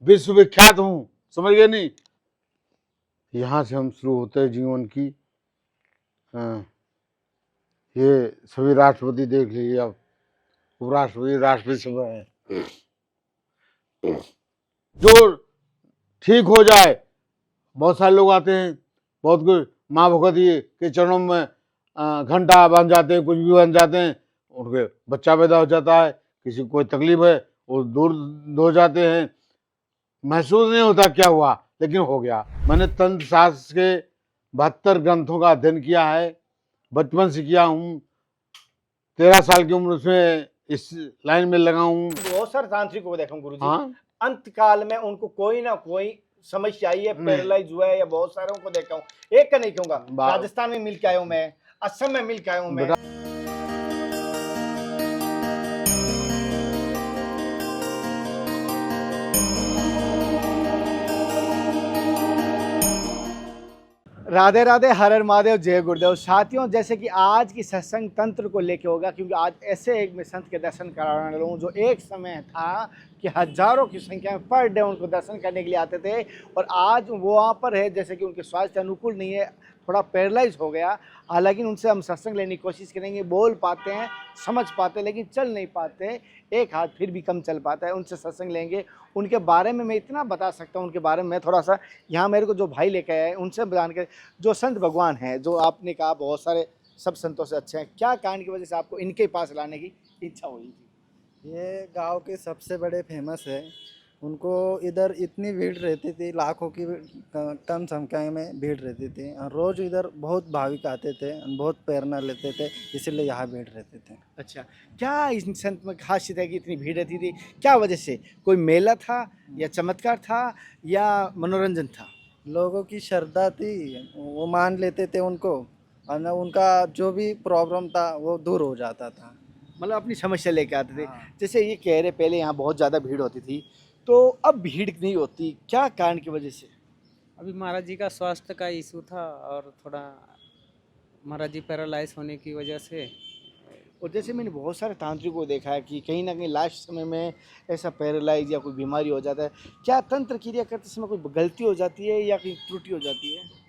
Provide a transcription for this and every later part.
विश्वविख्यात हूँ, समझ गए नहीं। यहाँ से हम शुरू होते हैं जीवन की। ये सभी राष्ट्रपति देख लीजिए, अब उपराष्ट्रपति राष्ट्रपति सब है। जो ठीक हो जाए, बहुत सारे लोग आते हैं, बहुत कुछ माँ भगवती के चरणों में घंटा बन जाते हैं, कुछ भी बन जाते हैं, उनके बच्चा पैदा हो जाता है, किसी को कोई तकलीफ है वो दूर हो जाते हैं, महसूस नहीं होता क्या हुआ, लेकिन हो गया। मैंने तंत्र शास्त्र के 72 ग्रंथों का अध्ययन किया है, बचपन से किया हूँ, 13 साल की उम्र में इस लाइन में लगा हूँ। बहुत सारे तांत्रिकों को देखा गुरु जी, हाँ, अंत काल में उनको कोई ना कोई समस्या आई है, पैरालाइज हुआ है, या बहुत सारों को देखा हूँ, एक का नहीं कहूंगा, राजस्थान में मिल के आया हूँ मैं, असम में मिल के आया हूँ मैं। राधे राधे, हर हर महादेव, जय गुरुदेव। साथियों, जैसे कि आज की सत्संग तंत्र को लेके होगा, क्योंकि आज ऐसे एक मैं संत के दर्शन कराने लूँ जो एक समय था कि हजारों की संख्या में पर डे उनको दर्शन करने के लिए आते थे, और आज वो वहाँ पर है जैसे कि उनके स्वास्थ्य अनुकूल नहीं है, थोड़ा पैरालाइज हो गया। हालांकि उनसे हम सत्संग लेने की कोशिश करेंगे, बोल पाते हैं, समझ पाते हैं, लेकिन चल नहीं पाते, एक हाथ फिर भी कम चल पाता है। उनसे सत्संग लेंगे, उनके बारे में मैं इतना बता सकता हूँ, उनके बारे में मैं थोड़ा सा यहाँ मेरे को जो भाई लेके आए हैं उनसे जान के, जो संत भगवान हैं, जो आपने कहा बहुत सारे सब संतों से अच्छे हैं, क्या कारण की वजह से आपको इनके पास लाने की इच्छा हुई थी? ये गांव के सबसे बड़े फेमस है। उनको इधर इतनी भीड़ रहती थी, लाखों की कम संख्या में भीड़ रहती थी, और रोज़ इधर बहुत भाविक आते थे, बहुत प्रेरणा लेते थे, इसीलिए यहाँ भीड़ रहते थे। अच्छा, क्या इस संत में खासियत है कि इतनी भीड़ रहती थी? क्या वजह से? कोई मेला था या चमत्कार था या मनोरंजन था? लोगों की श्रद्धा थी, वो मान लेते थे उनको, और न उनका जो भी प्रॉब्लम था वो दूर हो जाता था। मतलब अपनी समस्या लेके आते थे। हाँ। जैसे ये कह रहे पहले यहाँ बहुत ज़्यादा भीड़ होती थी, तो अब भीड़ नहीं होती, क्या कारण की वजह से? अभी महाराज जी का स्वास्थ्य का इशू था, और थोड़ा महाराज जी पैरालाइज होने की वजह से। और जैसे मैंने बहुत सारे तांत्रिकों को देखा है कि कहीं ना कहीं लास्ट समय में ऐसा पैरालाइज या कोई बीमारी हो जाता है, क्या तंत्र क्रिया करते समय कोई गलती हो जाती है या कोई त्रुटि हो जाती है?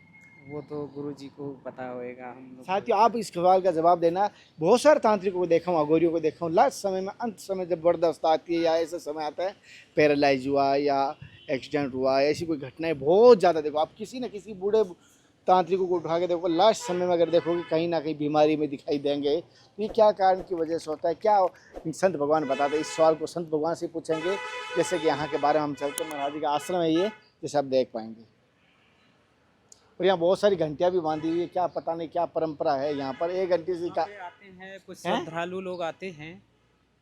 वो तो गुरु जी को पता होएगा, हम लोग साथियों, आप इस सवाल का जवाब देना। बहुत सारे तांत्रिकों को देखा हूँ, अघोरियों को देखा हूँ, लास्ट समय में, अंत समय जब वरदस्ता आती है या ऐसा समय आता है, पैरालाइज हुआ या एक्सीडेंट हुआ, ऐसी कोई घटनाएं बहुत ज़्यादा देखो। आप किसी न किसी बूढ़े तांत्रिकों को उठा के देखो, लास्ट समय में अगर देखोगे कहीं ना कहीं बीमारी में दिखाई देंगे। तो ये क्या कारण की वजह से होता है, क्या संत भगवान बताते हैं? इस सवाल को संत भगवान से पूछेंगे। जैसे कि यहाँ के बारे में हम चलते हैं, महाराज जी का आश्रम है ये, जैसे आप देख पाएंगे, और यहाँ बहुत सारी घंटियाँ भी बांधी हुई है। क्या पता नहीं क्या परंपरा है यहाँ पर, एक घंटी से क्या आते हैं, कुछ श्रद्धालु लोग आते हैं,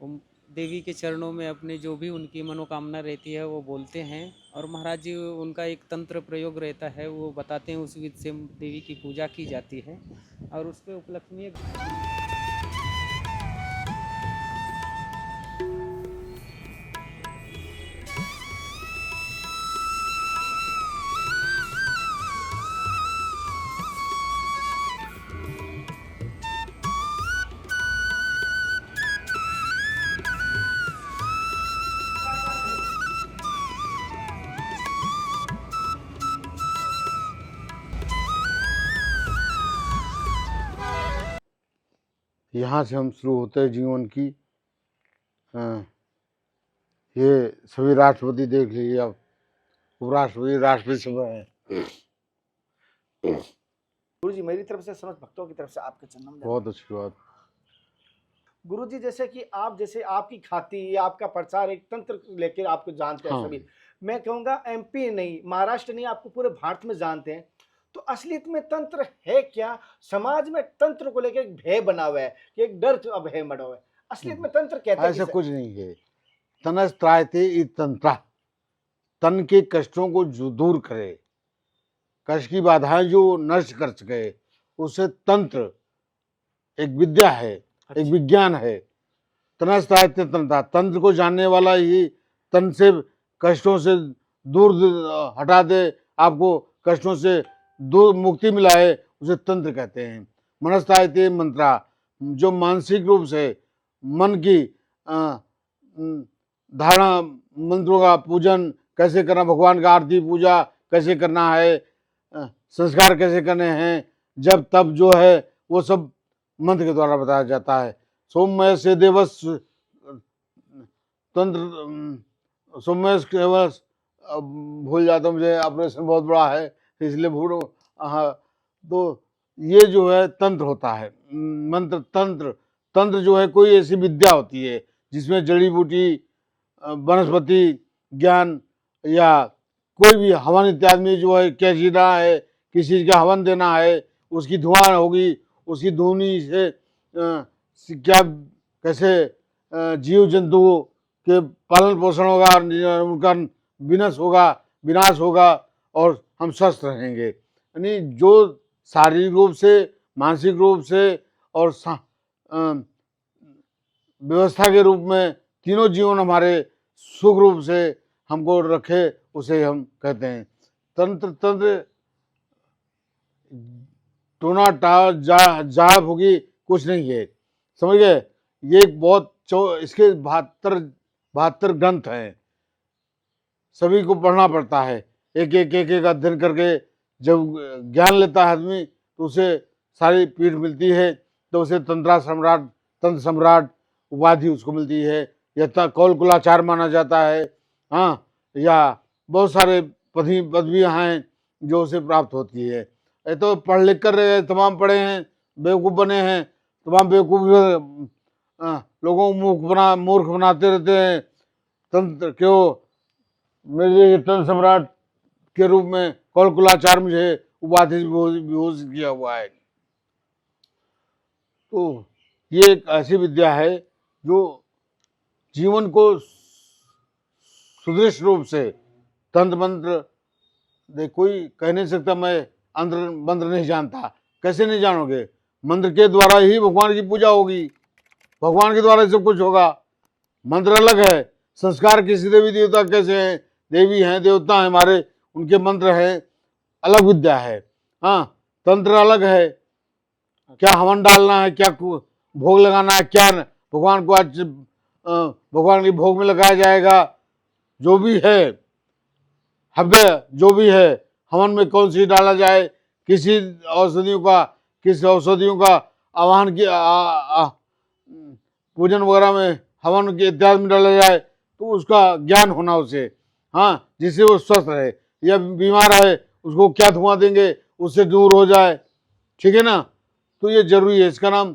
वो देवी के चरणों में अपने जो भी उनकी मनोकामना रहती है वो बोलते हैं, और महाराज जी उनका एक तंत्र प्रयोग रहता है, वो बताते हैं, उस विधि से देवी की पूजा की जाती है, और उसके उपलक्ष्य में यहाँ से हम शुरू होते हैं जीवन की। ये सभी राष्ट्रपति देख लीजिए, अब उपराष्ट्रपति राष्ट्रपति सब है। गुरु जी, मेरी तरफ से समस्त भक्तों की तरफ से आपके चरणों में बहुत अच्छी बात। गुरु जी, जैसे कि आप, जैसे आपकी ख्याति या आपका प्रचार एक तंत्र लेकर आपको जानते हैं सभी, मैं कहूँगा एमपी नहीं, महाराष्ट्र नहीं, आपको पूरे भारत में जानते हैं। तो असलियत में तंत्र है क्या? समाज में तंत्र को लेकर एक भय बना हुआ है कि एक डर अब भय बना हुआ है। असलियत में तंत्र कहते हैं ऐसा कुछ नहीं है। तनस त्रायते तंत्र, तन के कष्टों को जो दूर करे, कष्ट की बाधाएं जो नष्ट कर सके, उसे तंत्र एक विद्या है, एक विज्ञान है। तनस त्रायते तंत्र, तंत्र को जानने वाला ही तन से कष्टों से दूर हटा दे, आपको कष्टों से दूर मुक्ति मिला है, उसे तंत्र कहते हैं। मनस्तायते मंत्रा, जो मानसिक रूप से मन की धारणा, मंत्रों का पूजन कैसे करना, भगवान का आरती पूजा कैसे करना है, संस्कार कैसे करने हैं, जब तब जो है वो सब मंत्र के द्वारा बताया जाता है। सोममय से देवस तंत्र, सोममय से देवस, अब भूल जाता हूँ, मुझे ऑपरेशन बहुत बड़ा है इसलिए भूल। हाँ, तो ये जो है तंत्र होता है, मंत्र तंत्र। तंत्र जो है कोई ऐसी विद्या होती है जिसमें जड़ी बूटी, वनस्पति ज्ञान या कोई भी हवन इत्यादि में जो है क्या जीना है, किसी चीज का हवन देना है, उसकी धुआं होगी, उसकी धुनी से क्या कैसे जीव जंतु के पालन पोषण होगा, उनका विनाश होगा और हम स्वस्थ रहेंगे। यानी जो शारीरिक रूप से, मानसिक रूप से और व्यवस्था के रूप में तीनों जीवन हमारे सुख रूप से हमको रखे, उसे हम कहते हैं तंत्र। तंत्र टोना टा जा भुगी कुछ नहीं है, समझ गए। ये एक बहुत इसके 72 ग्रंथ हैं, सभी को पढ़ना पड़ता है, एक एक एक एक अध्ययन करके जब ज्ञान लेता है आदमी तो उसे सारी पीठ मिलती है, तो उसे तंत्र सम्राट उपाधि उसको मिलती है, या कौल माना जाता है। हाँ, या बहुत सारे पदवियाँ हैं जो उसे प्राप्त होती है। ये तो पढ़ लिख कर तमाम पढ़े हैं, बेवकूफ़ बने हैं, तमाम बेवकूफ़ लोगों को मूर्ख बनाते रहते हैं। तंत्र क्यों, मेरे तंत्र सम्राट के रूप में कौल मुझे उपाधि विभूषित किया हुआ है। तो ये एक ऐसी विद्या है जो जीवन को सुदृढ़ रूप से, तंत्र मंत्र कोई कह नहीं सकता मैं मंत्र नहीं जानता, कैसे नहीं जानोगे, मंत्र के द्वारा ही भगवान की पूजा होगी, भगवान के द्वारा सब कुछ होगा। मंत्र अलग है, संस्कार किसी देवी देवता कैसे हैं, देवी हैं देवता हैं हमारे, उनके मंत्र हैं, अलग विद्या है। हाँ, तंत्र अलग है, क्या हवन डालना है, क्या भोग लगाना है, क्या भगवान को आज भगवान के भोग में लगाया जाएगा, जो भी है हव्य, जो भी है हवन में कौन सी डाला जाए, किस औषधियों का आवाहन की पूजन वगैरह में, हवन के इत्यादि में डाला जाए, तो उसका ज्ञान होना उसे। हाँ, जिससे वो स्वस्थ रहे, या बीमार है उसको क्या धुआं देंगे उससे दूर हो जाए, ठीक है ना। तो ये जरूरी है, इसका नाम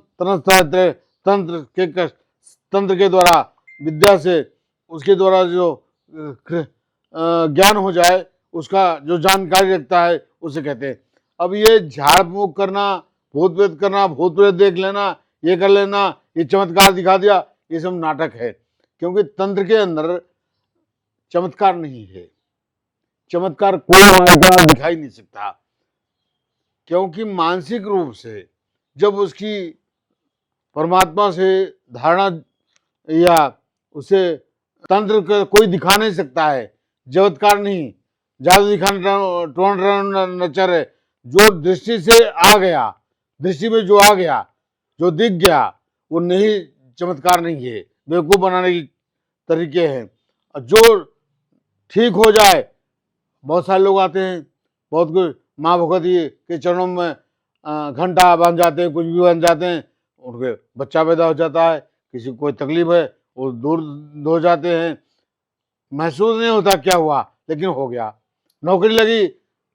तंत्र के द्वारा, विद्या से उसके द्वारा जो ज्ञान हो जाए, उसका जो जानकारी रखता है उसे कहते हैं। अब ये झाड़ फूक करना, भूत प्रेत करना, भूत प्रेत देख लेना, ये कर लेना, ये चमत्कार दिखा दिया, ये सब नाटक है, क्योंकि तंत्र के अंदर चमत्कार नहीं है। चमत्कार कोई दिखाई नहीं सकता, क्योंकि मानसिक रूप से जब उसकी परमात्मा से धारणा, या उसे तंत्र कोई दिखा नहीं सकता है, चमत्कार नहीं, जादू दिखाना नचर है, जो दृष्टि से आ गया, दृष्टि में जो आ गया, जो दिख गया, वो नहीं, चमत्कार नहीं है, बेवकूफ बनाने की तरीके हैं। जो ठीक हो जाए, बहुत सारे लोग आते हैं, बहुत कुछ माँ भगवती के चरणों में घंटा बन जाते हैं, कुछ भी बन जाते हैं, उनके बच्चा पैदा हो जाता है, किसी को कोई तकलीफ है वो दूर हो जाते हैं, महसूस नहीं होता क्या हुआ, लेकिन हो गया। नौकरी लगी,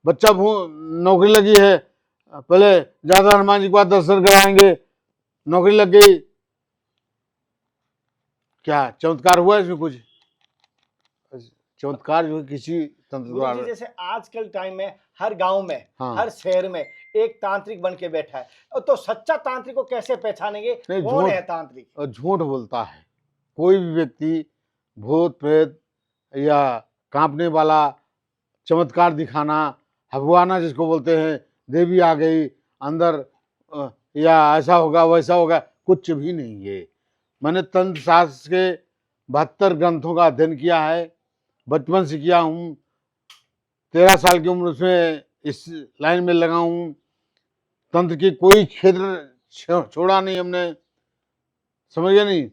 बच्चा नौकरी लगी है, पहले ज्यादा हनुमान जी के बाद दर्शन कराएंगे, नौकरी लग गई, क्या चमत्कार हुआ इसमें? कुछ चमत्कार जो किसी तंत्र द्वारा, जैसे आजकल टाइम में हर गांव में, हाँ, हर शहर में एक तांत्रिक बन के बैठा है, तो सच्चा तांत्रिक को कैसे पहचानेंगे, कौन है तांत्रिक? झूठ बोलता है कोई भी व्यक्ति, भूत प्रेत या कांपने वाला, चमत्कार दिखाना, हगवाना जिसको बोलते हैं, देवी आ गई अंदर, या ऐसा होगा वैसा होगा, कुछ भी नहीं है। मैंने तंत्र शास्त्र के 72 ग्रंथों का अध्ययन किया है, बचपन से किया हूँ, 13 साल की उम्र उसमें इस लाइन में लगा हूँ। तंत्र की कोई क्षेत्र छोड़ा नहीं हमने, समझ गए नहीं।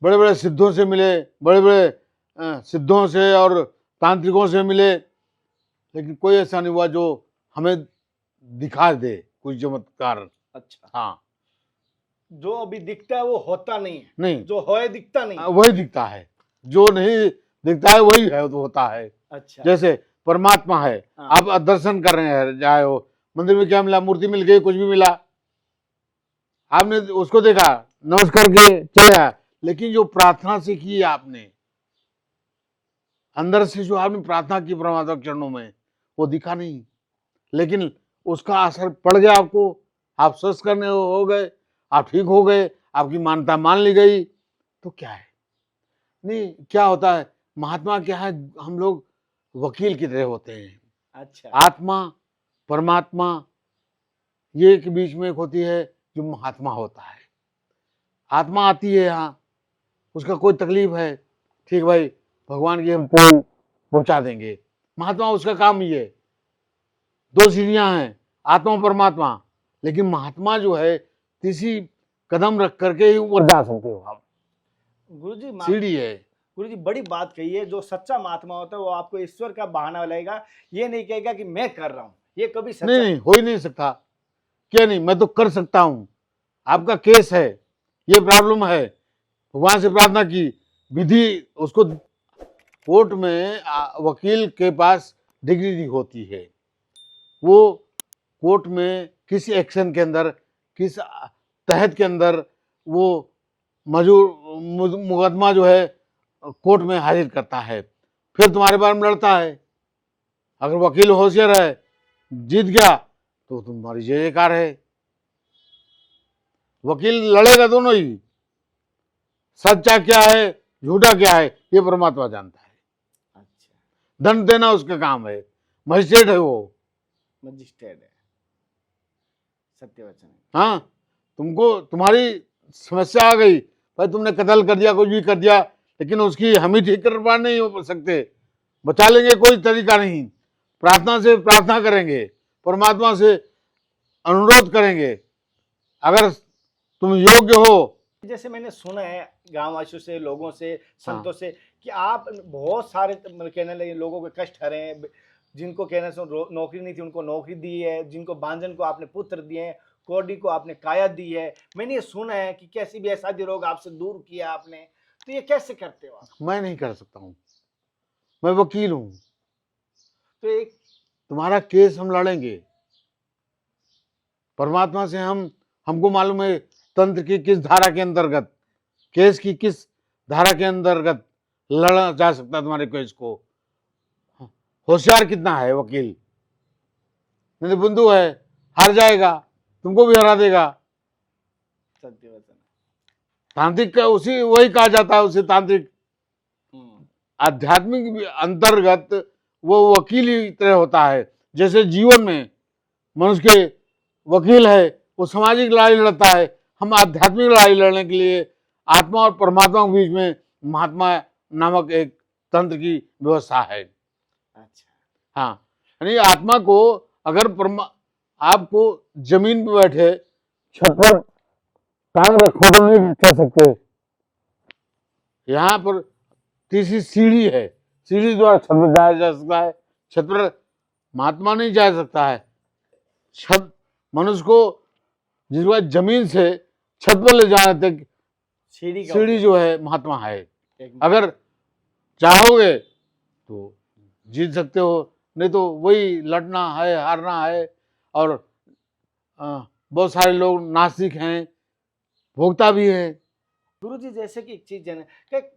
बड़े बड़े सिद्धों से मिले, बड़े बड़े सिद्धों से और तांत्रिकों से मिले, लेकिन कोई ऐसा नहीं हुआ जो हमें दिखा दे कुछ चमत्कार। अच्छा, हाँ, जो अभी दिखता है वो होता नहीं है, नहीं, जो होए दिखता नहीं। वही दिखता है, जो नहीं दिखता है वही है, तो होता है। अच्छा, जैसे परमात्मा है, हाँ। आप दर्शन कर रहे हैं, जाए हो मंदिर में, क्या मिला? मूर्ति मिल गई, कुछ भी मिला, आपने उसको देखा, नमस्कार के चले आया, लेकिन जो प्रार्थना से की आपने, अंदर से जो आपने प्रार्थना की परमात्मा के चरणों में, वो दिखा नहीं, लेकिन उसका असर पड़ गया आपको, आप स्वस्थ करने हो गए, आप ठीक हो गए, आपकी मान्यता मान ली गई, तो क्या है? नहीं, क्या होता है, महात्मा क्या है, हम लोग वकील की तरह होते हैं। अच्छा, आत्मा, परमात्मा, ये के बीच में एक होती है जो महात्मा होता है। आत्मा आती है यहाँ, उसका कोई तकलीफ है, ठीक भाई, भगवान की हम फूल पहुंचा देंगे। महात्मा उसका काम ही है। दो सीढ़ियां हैं, आत्मा और परमात्मा, लेकिन महात्मा जो है तीसरी कदम रख करके ही ऊपर जा सकते हो आप, गुरुजी सीढ़ी है। गुरुजी बड़ी बात कही है। जो सच्चा महात्मा होता है वो आपको ईश्वर का बहाना लगाएगा, ये नहीं कहेगा कि मैं कर रहा हूँ, ये कभी सच्चा नहीं, हो ही नहीं सकता। क्या नहीं, मैं तो कर सकता हूं, आपका केस है, ये प्रॉब्लम है, भगवान से प्रार्थना की, विधि उसको कोर्ट में वकील के पास डिग्री होती है, वो कोर्ट में किस एक्शन के अंदर, किस तहत के अंदर वो मुकदमा जो है कोर्ट में हाजिर करता है, फिर तुम्हारे बारे में लड़ता है। अगर वकील होशियार है, जीत गया, तो तुम्हारी जय जयकार है। वकील लड़ेगा दोनों ही, सच्चा क्या है झूठा क्या है ये परमात्मा जानता है। अच्छा, दंड देना उसका काम है, मजिस्ट्रेट है वो। मजिस्ट्रेट है, सत्य वचन है। हाँ, तुमको तुम्हारी समस्या आ गई, भाई तुमने कत्ल कर दिया, कुछ भी कर दिया, लेकिन उसकी हम ही ठीक कर पा नहीं हो सकते, बचा लेंगे, कोई तरीका नहीं, प्रार्थना से प्रार्थना करेंगे, परमात्मा से अनुरोध करेंगे, अगर तुम योग्य हो। जैसे मैंने सुना है गांव वासियों से, लोगों से, संतों से कि आप बहुत सारे कहने लगे लोगों के कष्ट हरे हैं, जिनको कहने से नौकरी नहीं थी उनको नौकरी दी है, जिनको बांझन को आपने पुत्र दिए हैं, कोडी को आपने काया दी है। मैंने ये सुना है कि कैसी भी ऐसा रोग आपसे दूर किया आपने, तो ये कैसे करते हो आप? मैं नहीं कर सकता हूँ, मैं वकील हूँ, तो एक तुम्हारा केस हम लड़ेंगे परमात्मा से। हमको मालूम है तंत्र की किस धारा के अंतर्गत, केस की किस धारा के अंतर्गत लड़ा जा सकता है तुम्हारे केस को। होशियार कितना है वकील, नहीं तो बुंदू है, हार जाएगा, तुमको भी हरा देगा। सत्य वचन तांत्रिक का उसी वही कहा जाता है, उसे तांत्रिक। आध्यात्मिक अंतर्गत वो वकील ही तरह होता है। जैसे जीवन में मनुष्य के वकील है, वो सामाजिक लड़ाई लड़ता है, हम आध्यात्मिक लड़ाई लड़ने के लिए आत्मा और परमात्मा के बीच में महात्मा नामक एक तंत्र की व्यवस्था है। अच्छा, हाँ, यानी आत्मा को अगर आपको जमीन पे बैठे छत पर टांग रखो तो नहीं कह सकते, यहाँ पर तीसरी सीढ़ी है, सीढ़ी द्वारा छत पर जाया जा सकता है, छत पर महात्मा नहीं जा सकता है। छत मनुष्य को जिसको जमीन से छत पर ले जाने तक सीढ़ी जो है महात्मा है। अगर चाहोगे तो जीत सकते हो, नहीं तो वही लड़ना है, हारना है। और बहुत सारे लोग नास्तिक हैं, भोगता भी है। गुरुजी जैसे कि एक चीज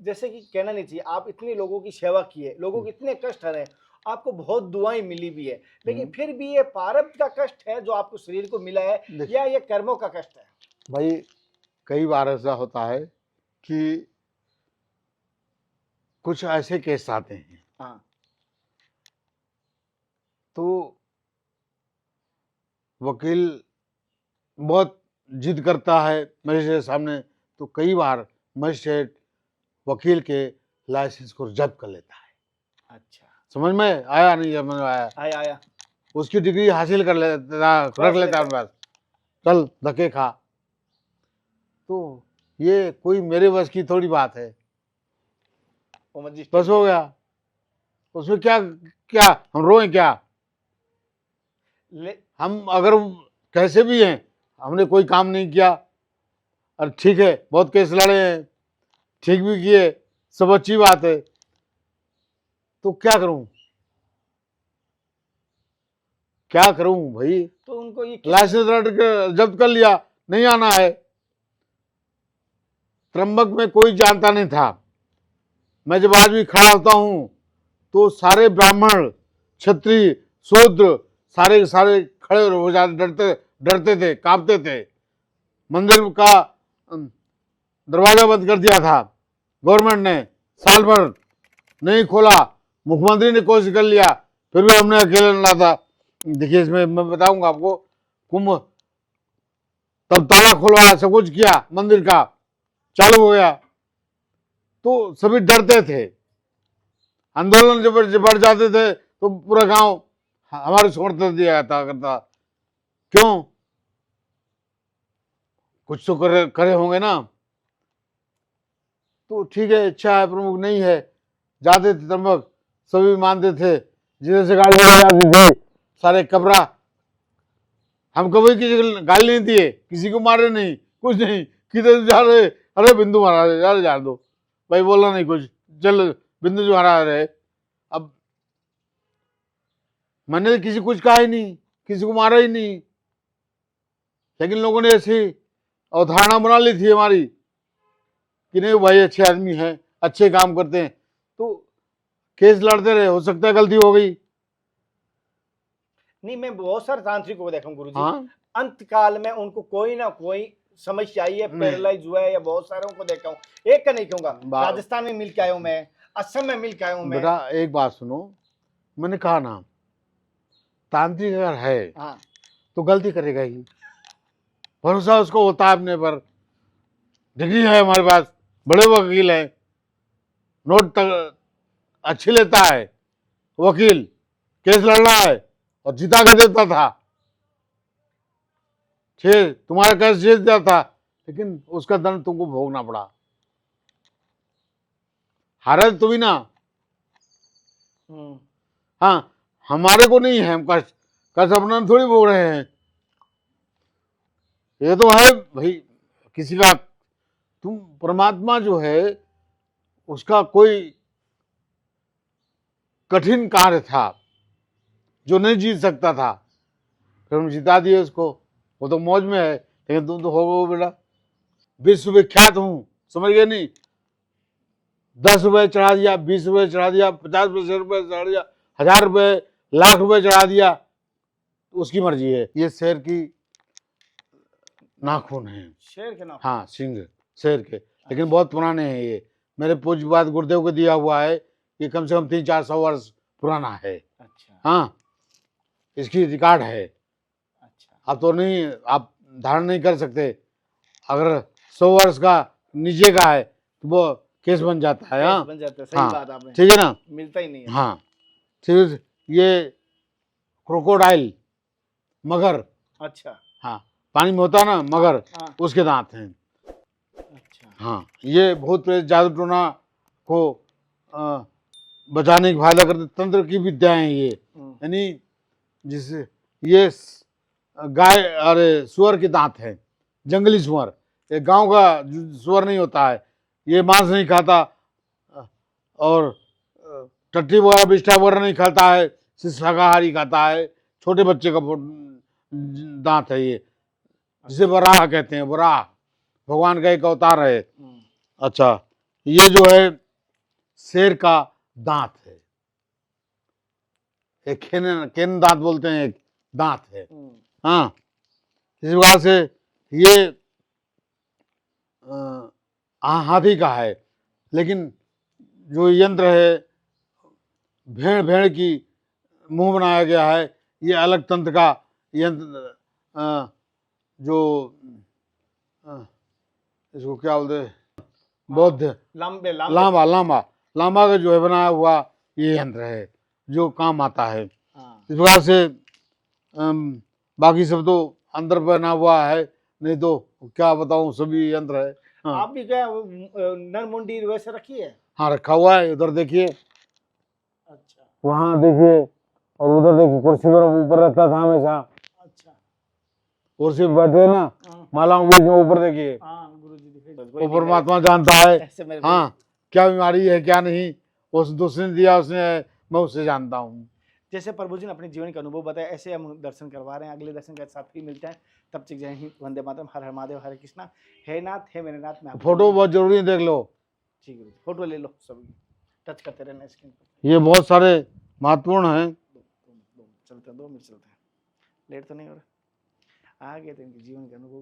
जैसे कि कहना नहीं चाहिए, आप इतने लोगों की सेवा की है, लोगों के इतने कष्ट हरे, आपको बहुत दुआएं मिली भी है, लेकिन फिर भी ये प्रारब्ध का कष्ट है जो आपको शरीर को मिला है, या ये कर्मों का कष्ट है? भाई कई बार ऐसा होता है कि कुछ ऐसे केस आते हैं, हाँ, तो वकील बहुत जिद करता है मजिस्ट्रेट सामने, तो कई बार मजिस्ट्रेट वकील के लाइसेंस को जब्त कर लेता है। अच्छा, समझ में आया? नहीं समझ में आया? आया। उसकी डिग्री हासिल कर लेता, रख लेता है बस, चल धक्के खा। तो ये कोई मेरे बस की थोड़ी बात है, बस हो गया। उसमें क्या क्या हम रोए क्या? हम अगर कैसे भी हैं, हमने कोई काम नहीं किया, और ठीक है बहुत केस लड़े हैं, ठीक भी किए, सब अच्छी बात है, तो क्या करूं? क्या करूं भाई? तो उनको ये लाइसेंस जब्त कर लिया, नहीं आना है। त्र्यंबक में कोई जानता नहीं था। मैं जब आज भी खड़ा होता हूं तो सारे ब्राह्मण, क्षत्रिय, शूद्र सारे के सारे खड़े हो जाते, डरते डरते थे, कांपते थे। मंदिर का दरवाजा बंद कर दिया था गवर्नमेंट ने, साल भर नहीं खोला। मुख्यमंत्री ने कोशिश कर लिया, फिर भी हमने अकेले लड़ा था। देखिए इसमें मैं बताऊंगा आपको, कुंभ तब ताला खुलवाया, सब कुछ किया, मंदिर का चालू हो गया, तो सभी डरते थे। आंदोलन जब बढ़ जाते थे तो पूरा गांव हमारे समर्थन दिया जाता करता। क्यों? कुछ तो करे होंगे ना। तो ठीक है, इच्छा है प्रमुख नहीं है, जाते थे त्र्यंबक, सभी मानते थे, जिधर से गाड़ी जाती थी सारे कबरा। हम कभी किसी को गाली नहीं दिए, किसी को मारे नहीं, कुछ नहीं। किधर जा रहे? अरे बिंदु महाराज यार, जा दो भाई, बोला नहीं कुछ, चल बिंदु जो महाराज रहे। अब मैंने किसी कुछ कहा ही नहीं, किसी को मारा ही नहीं, लेकिन लोगों ने ऐसी अवधारणा बना ली थी हमारी कि नहीं भाई अच्छे आदमी हैं, अच्छे काम करते हैं, तो केस लड़ते रहे। हो सकता है गलती हो गई। नहीं, मैं बहुत सारे तांत्रिकों को देखा हूं गुरुजी, हाँ, अंत काल में उनको कोई ना कोई समस्या आई है, नहीं। पैरालाइज हुआ है, या बहुत सारों को देखा हूँ, एक का नहीं कहूंगा। राजस्थान में मिल के आया हूं मैं, असम में मिल के आया हूं मैं। बेटा एक बात सुनो, मैंने कहा ना, तांत्रिक अगर है हाँ, तो गलती करेगा ही, भरोसा उसको होता है अपने पर। डिग्री है हमारे पास, बड़े वकील हैं, नोट तक अच्छी लेता है वकील, केस लड़ रहा है और जिता कर देता था। ठीक, तुम्हारा केस जीत दिया था, लेकिन उसका दंड तुमको भोगना पड़ा। हारे तो भी ना। हाँ, हमारे को नहीं है, हम कष्ट कष्ट अपना थोड़ी भोग रहे हैं। ये तो है भाई किसी का, तुम परमात्मा जो है उसका कोई कठिन कार्य था जो नहीं जीत सकता था, फिर हम जिता दिए उसको। वो तो मौज में है, लेकिन तुम तो हो गए बेटा विश्व विख्यात हूं, समझ गए नहीं? 10 रुपए चढ़ा दिया, 20 रुपए चढ़ा दिया, 50 रुपए चढ़ा दिया, 1000 रुपए, लाख रुपए चढ़ा दिया, तो उसकी मर्जी है। ये शेर की नाखून है, शेर के नाम। हाँ सिंह शेर के, लेकिन बहुत पुराने हैं ये। मेरे पूज्यपाद गुरुदेव को दिया हुआ है, ये कम से कम 300-400 वर्ष पुराना है। अच्छा, हाँ, इसकी रिकॉर्ड है। अच्छा, अब तो नहीं, आप धारण नहीं कर सकते। अगर 100 वर्ष का नीचे का है तो वो केस बन जाता है। हाँ बन जाता है, सही हाँ, बात आपने, ठीक है ना? मिलता ही नहीं है। हाँ, ठीक है। ये क्रोकोडाइल, मगर, अच्छा, हाँ पानी में होता है ना मगर, हाँ, उसके दांत हैं। अच्छा, हाँ, ये भूत प्रेत जादू टोना को बचाने की फायदा करते तंत्र की विद्याएं ये, यानी जिससे ये गाय, अरे सुअर के दांत हैं, जंगली सुअर। ये गांव का सुअर नहीं होता है, ये मांस नहीं खाता, और टट्टी वगैरह बिष्ठा वगैरह नहीं खाता है, सिर्फ शाकाहारी खाता है। छोटे बच्चे का दांत है ये, जिसे वराह कहते हैं। वराह भगवान का एक अवतार है। अच्छा, ये जो है शेर का दांत है, एक केन दांत बोलते हैं, एक दांत है। हाँ, इस प्रकार से ये हाथी का है, लेकिन जो यंत्र है भेड़ भेड़ की मुंह बनाया गया है, ये अलग तंत्र का यंत्र, जो इसको क्या बोलते हैं, बौद्ध लंबे लांबा लांबा लांबा का जो है बनाया हुआ ये यंत्र है जो काम आता है। इस प्रकार से बाकी सब तो अंदर बना हुआ है, नहीं तो क्या बताऊं, सभी यंत्र है। हाँ, आप भी क्या नर मुंडी वैसे रखी है? हाँ रखा हुआ है, उधर देखिए। अच्छा, वहाँ देखिए, और उधर देखिए कुर्सी पर ऊपर रहता था हमेशा, अच्छा। कुर्सी पर बैठे ना, हाँ मालाओं के बीच में ऊपर देखिए, हाँ गुरु जी दिखाई वो परमात्मा जानता है ऐसे मेरे को हाँ क्या बीमारी है क्या नहीं, उस दूसरे ने दिया उसने, मैं उससे जानता हूँ। जैसे प्रभु जी ने अपने जीवन का अनुभव बताया, ऐसे हम दर्शन करवा रहे हैं। अगले दर्शन के साथ फिर मिलते हैं, तब तक जय हिंद, वंदे मातरम, हर हर महादेव, हरे कृष्णा। हे नाथ, हे मेरे नाथ, मैं आपको फोटो बहुत जरूरी है, देख लो, ठीक है, फोटो ले लो, सब टच करते रहना स्क्रीन पर। ये बहुत सारे महत्वपूर्ण हैं। चलते हैं, 2 मिनट चलते हैं, लेट तो नहीं हो रहा। आगे तो इनके जीवन का अनुभव